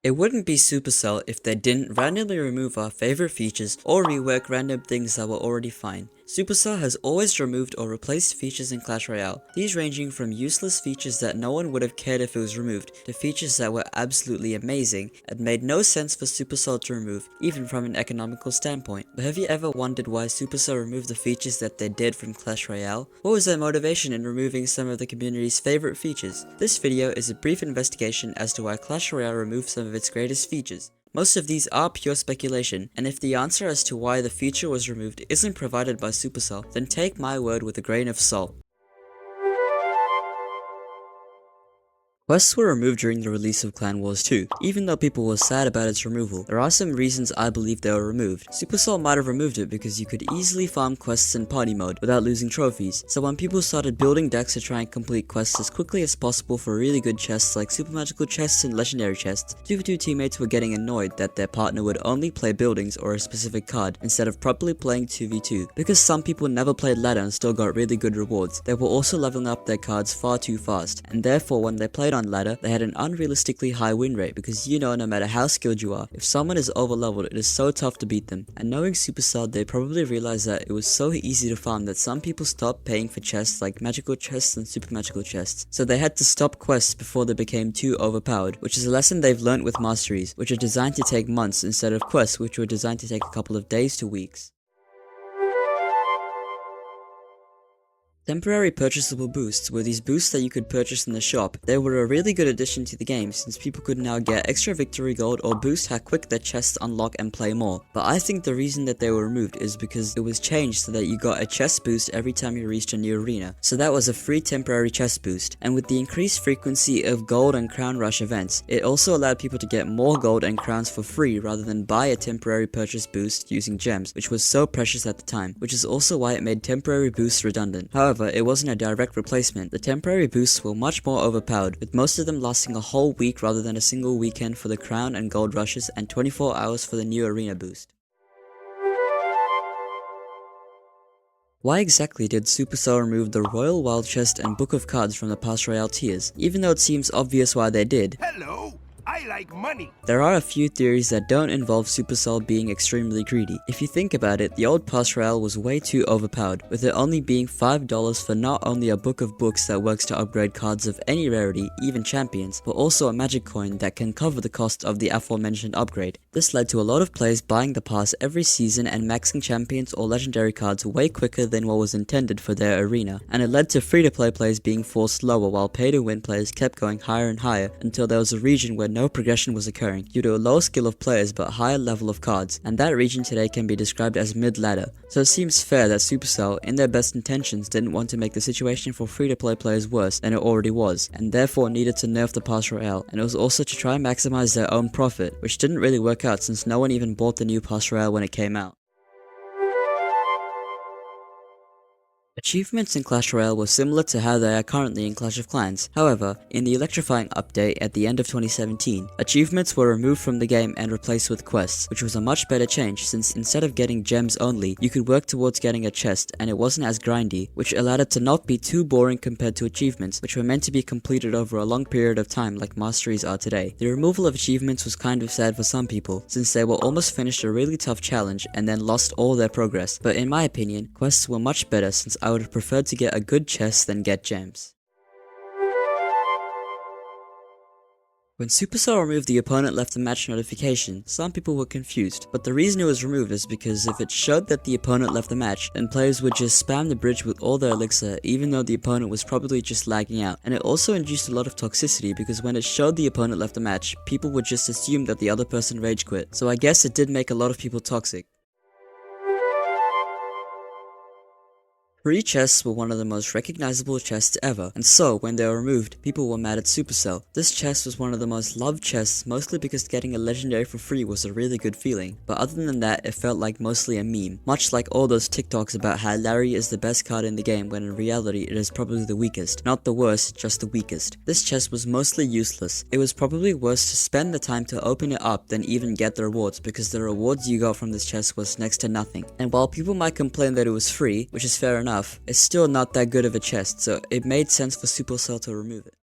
It wouldn't be Supercell if they didn't randomly remove our favorite features or rework random things that were already fine. Supercell has always removed or replaced features in Clash Royale, these ranging from useless features that no one would have cared if it was removed, to features that were absolutely amazing and made no sense for Supercell to remove, even from an economical standpoint. But have you ever wondered why Supercell removed the features that they did from Clash Royale? What was their motivation in removing some of the community's favorite features? This video is a brief investigation as to why Clash Royale removed some of its greatest features. Most of these are pure speculation, and if the answer as to why the feature was removed isn't provided by Supercell, then take my word with a grain of salt. Quests were removed during the release of Clan Wars 2. Even though people were sad about its removal, there are some reasons I believe they were removed. Supercell might have removed it because you could easily farm quests in party mode without losing trophies, so when people started building decks to try and complete quests as quickly as possible for really good chests like super magical chests and legendary chests, 2v2 teammates were getting annoyed that their partner would only play buildings or a specific card instead of properly playing 2v2. Because some people never played ladder and still got really good rewards, they were also leveling up their cards far too fast, and therefore when they played on ladder, they had an unrealistically high win rate because no matter how skilled you are, if someone is overleveled, it is so tough to beat them. And knowing Supercell, they probably realized that it was so easy to farm that some people stopped paying for chests like magical chests and super magical chests. So they had to stop quests before they became too overpowered, which is a lesson they've learnt with masteries, which are designed to take months instead of quests which were designed to take a couple of days to weeks. Temporary purchasable boosts were these boosts that you could purchase in the shop. They were a really good addition to the game since people could now get extra victory gold or boost how quick their chests unlock and play more. But I think the reason that they were removed is because it was changed so that you got a chest boost every time you reached a new arena. So that was a free temporary chest boost. And with the increased frequency of gold and crown rush events, it also allowed people to get more gold and crowns for free rather than buy a temporary purchase boost using gems, which was so precious at the time, which is also why it made temporary boosts redundant. However, it wasn't a direct replacement. The temporary boosts were much more overpowered, with most of them lasting a whole week rather than a single weekend for the crown and gold rushes and 24 hours for the new arena boost. Why exactly did Supercell remove the Royal Wild Chest and Book of Cards from the Past Royale tiers, even though it seems obvious why they did? Hello, I like money. There are a few theories that don't involve Supercell being extremely greedy. If you think about it, the old Past Royale was way too overpowered, with it only being $5 for not only a book of books that works to upgrade cards of any rarity, even champions, but also a magic coin that can cover the cost of the aforementioned upgrade. This led to a lot of players buying the pass every season and maxing champions or legendary cards way quicker than what was intended for their arena, and it led to free-to-play players being forced lower while pay-to-win players kept going higher and higher until there was a region where no progression was occurring due to a low skill of players but higher level of cards, and that region today can be described as mid-ladder. So it seems fair that Supercell, in their best intentions, didn't want to make the situation for free-to-play players worse than it already was, and therefore needed to nerf the Past Royale, and it was also to try and maximize their own profit, which didn't really work out since no one even bought the new Past Royale when it came out. Achievements in Clash Royale were similar to how they are currently in Clash of Clans. However, in the electrifying update at the end of 2017, achievements were removed from the game and replaced with quests, which was a much better change since instead of getting gems only, you could work towards getting a chest and it wasn't as grindy, which allowed it to not be too boring compared to achievements, which were meant to be completed over a long period of time like masteries are today. The removal of achievements was kind of sad for some people, since they were almost finished a really tough challenge and then lost all their progress, but in my opinion, quests were much better since I would have preferred to get a good chest than get gems. When Supercell removed the opponent left the match notification, some people were confused, but the reason it was removed is because if it showed that the opponent left the match, then players would just spam the bridge with all their elixir even though the opponent was probably just lagging out, and it also induced a lot of toxicity because when it showed the opponent left the match, people would just assume that the other person rage quit, so I guess it did make a lot of people toxic. Free chests were one of the most recognizable chests ever, and so, when they were removed, people were mad at Supercell. This chest was one of the most loved chests, mostly because getting a legendary for free was a really good feeling, but other than that, it felt like mostly a meme, much like all those TikToks about how Larry is the best card in the game when in reality it is probably the weakest. Not the worst, just the weakest. This chest was mostly useless. It was probably worse to spend the time to open it up than even get the rewards, because the rewards you got from this chest was next to nothing. And while people might complain that it was free, which is fair enough, it's still not that good of a chest, so it made sense for Supercell to remove it.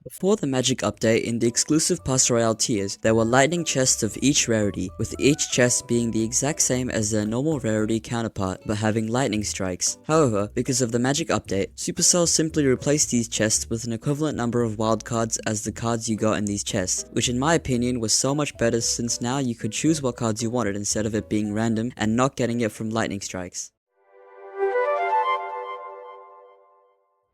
Before the magic update, in the exclusive Clash Royale tiers, there were lightning chests of each rarity, with each chest being the exact same as their normal rarity counterpart, but having lightning strikes. However, because of the magic update, Supercell simply replaced these chests with an equivalent number of wild cards as the cards you got in these chests, which in my opinion was so much better since now you could choose what cards you wanted instead of it being random and not getting it from lightning strikes.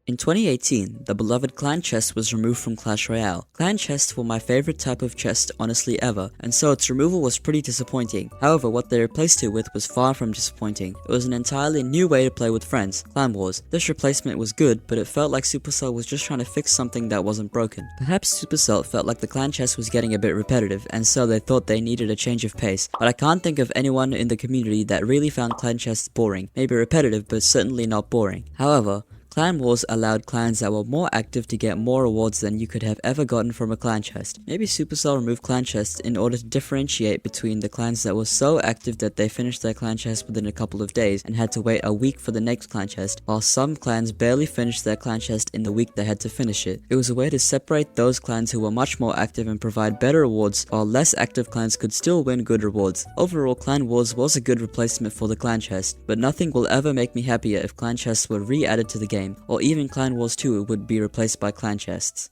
In 2018, the beloved clan chest was removed from Clash Royale. Clan chests were my favorite type of chest honestly ever, and so its removal was pretty disappointing. However, what they replaced it with was far from disappointing. It was an entirely new way to play with friends, Clan Wars. This replacement was good, but it felt like Supercell was just trying to fix something that wasn't broken. Perhaps Supercell felt like the clan chest was getting a bit repetitive, and so they thought they needed a change of pace, but I can't think of anyone in the community that really found clan chests boring. Maybe repetitive, but certainly not boring. However, Clan Wars allowed clans that were more active to get more rewards than you could have ever gotten from a clan chest. Maybe Supercell removed clan chests in order to differentiate between the clans that were so active that they finished their clan chest within a couple of days and had to wait a week for the next clan chest, while some clans barely finished their clan chest in the week they had to finish it. It was a way to separate those clans who were much more active and provide better rewards, while less active clans could still win good rewards. Overall, Clan Wars was a good replacement for the clan chest, but nothing will ever make me happier if clan chests were re-added to the game, or even Clan Wars 2 would be replaced by clan chests.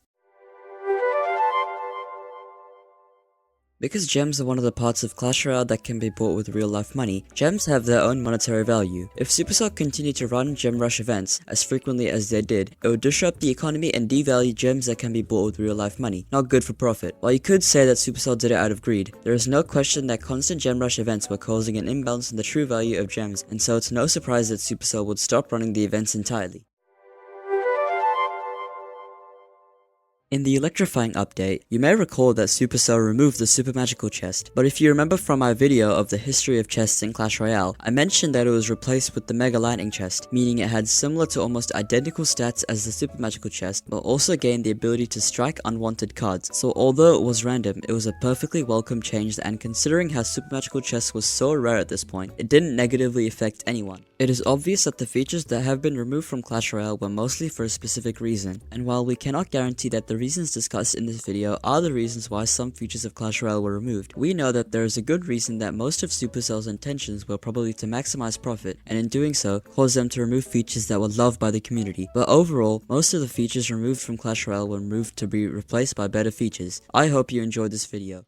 Because gems are one of the parts of Clash Royale that can be bought with real life money, gems have their own monetary value. If Supercell continued to run gem rush events as frequently as they did, it would disrupt the economy and devalue gems that can be bought with real life money. Not good for profit. While you could say that Supercell did it out of greed, there is no question that constant gem rush events were causing an imbalance in the true value of gems, and so it's no surprise that Supercell would stop running the events entirely. In the electrifying update, you may recall that Supercell removed the super magical chest, but if you remember from my video of the history of chests in Clash Royale, I mentioned that it was replaced with the mega lightning chest, meaning it had similar to almost identical stats as the super magical chest, but also gained the ability to strike unwanted cards. So although it was random, it was a perfectly welcome change, and considering how super magical chest was so rare at this point, it didn't negatively affect anyone. It is obvious that the features that have been removed from Clash Royale were mostly for a specific reason, and while we cannot guarantee that the reasons discussed in this video are the reasons why some features of Clash Royale were removed, we know that there is a good reason that most of Supercell's intentions were probably to maximize profit, and in doing so, cause them to remove features that were loved by the community. But overall, most of the features removed from Clash Royale were removed to be replaced by better features. I hope you enjoyed this video.